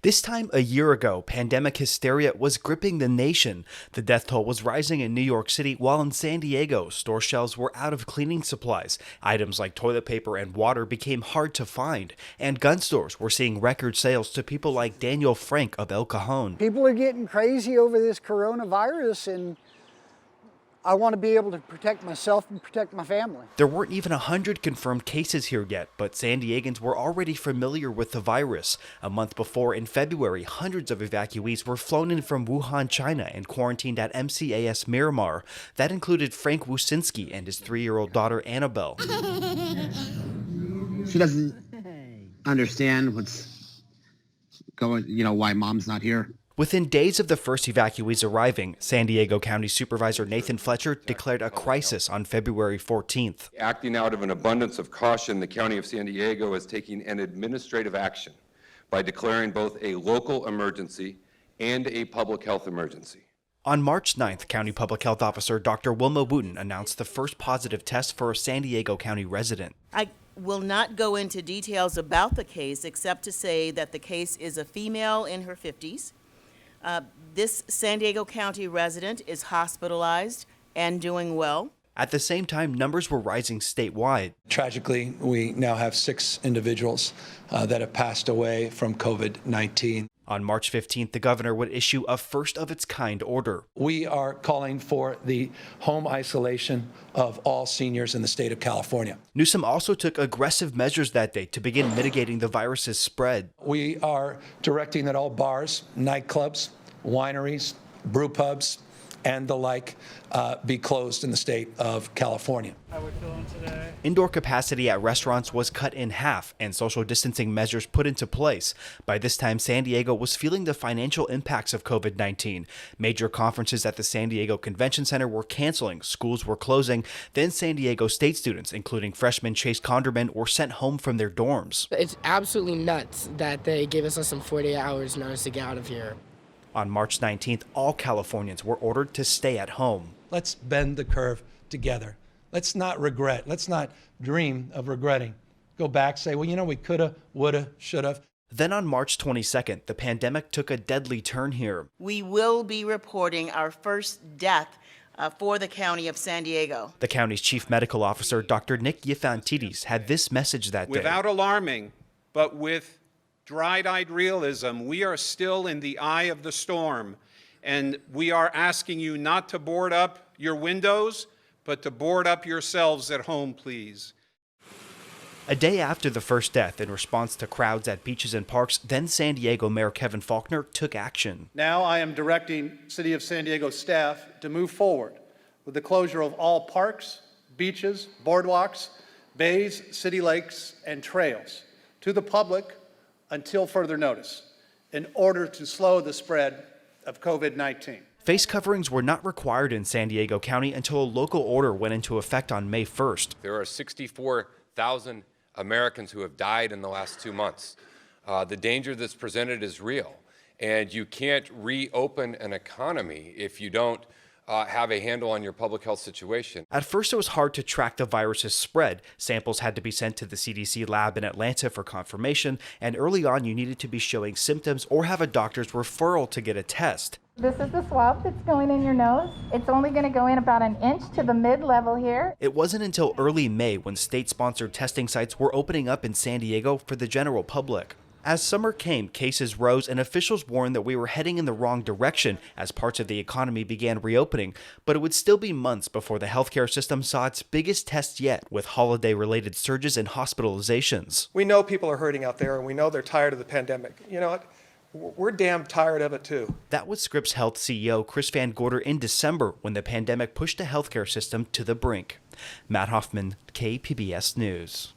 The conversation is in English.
This time a year ago, pandemic hysteria was gripping the nation. The death toll was rising in New York City, while in San Diego, store shelves were out of cleaning supplies. Items like toilet paper and water became hard to find, and gun stores were seeing record sales to people like Daniel Frank of El Cajon. People are getting crazy over this coronavirus, and I want to be able to protect myself and protect my family. There weren't even 100 confirmed cases here yet, but San Diegans were already familiar with the virus. A month before, in February, hundreds of evacuees were flown in from Wuhan, China, and quarantined at MCAS Miramar. That included Frank Wusinski and his 3-year-old daughter, Annabelle. She doesn't understand what's going, why mom's not here. Within days of the first evacuees arriving, San Diego County Supervisor Nathan Fletcher declared a crisis on February 14th. Acting out of an abundance of caution, the County of San Diego is taking an administrative action by declaring both a local emergency and a public health emergency. On March 9th, County Public Health Officer Dr. Wilma Wooten announced the first positive test for a San Diego County resident. I will not go into details about the case except to say that the case is a female in her 50s. This San Diego County resident is hospitalized and doing well. At the same time, numbers were rising statewide. Tragically, we now have 6 individuals that have passed away from COVID-19. On March 15th, the governor would issue a first-of-its-kind order. We are calling for the home isolation of all seniors in the state of California. Newsom also took aggressive measures that day to begin mitigating the virus's spread. We are directing that all bars, nightclubs, wineries, brew pubs, and the like be closed in the state of California. How we feeling today? Indoor capacity at restaurants was cut in half and social distancing measures put into place. By this time, San Diego was feeling the financial impacts of COVID-19. Major conferences at the San Diego Convention Center were canceling, schools were closing, then San Diego State students, including freshman Chase Conderman, were sent home from their dorms. It's absolutely nuts that they gave us less than 48 hours notice to get out of here. On March 19th, all Californians were ordered to stay at home. Let's bend the curve together. Let's not regret. Let's not dream of regretting. Go back, say, well, we coulda, woulda, shoulda. Then on March 22nd, the pandemic took a deadly turn here. We will be reporting our first death for the County of San Diego. The county's chief medical officer, Dr. Nick Yifantides, had this message that day. Without alarming, but with dried-eyed realism, we are still in the eye of the storm, and we are asking you not to board up your windows, but to board up yourselves at home, please. A day after the first death, in response to crowds at beaches and parks, then San Diego Mayor Kevin Faulconer took action. Now I am directing City of San Diego staff to move forward with the closure of all parks, beaches, boardwalks, bays, city lakes, and trails to the public until further notice, in order to slow the spread of COVID-19. Face coverings were not required in San Diego County until a local order went into effect on May 1st. There are 64,000 Americans who have died in the last 2 months. The danger that's presented is real, and you can't reopen an economy if you don't have a handle on your public health situation. At first, it was hard to track the virus's spread. Samples had to be sent to the CDC lab in Atlanta for confirmation, and early on, you needed to be showing symptoms or have a doctor's referral to get a test. This is the swab that's going in your nose. It's only going to go in about an inch to the mid-level here. It wasn't until early May when state-sponsored testing sites were opening up in San Diego for the general public. As summer came, cases rose, and officials warned that we were heading in the wrong direction as parts of the economy began reopening. But it would still be months before the healthcare system saw its biggest test yet, with holiday-related surges in hospitalizations. We know people are hurting out there, and we know they're tired of the pandemic. You know what? We're damn tired of it, too. That was Scripps Health CEO Chris Van Gorder in December when the pandemic pushed the healthcare system to the brink. Matt Hoffman, KPBS News.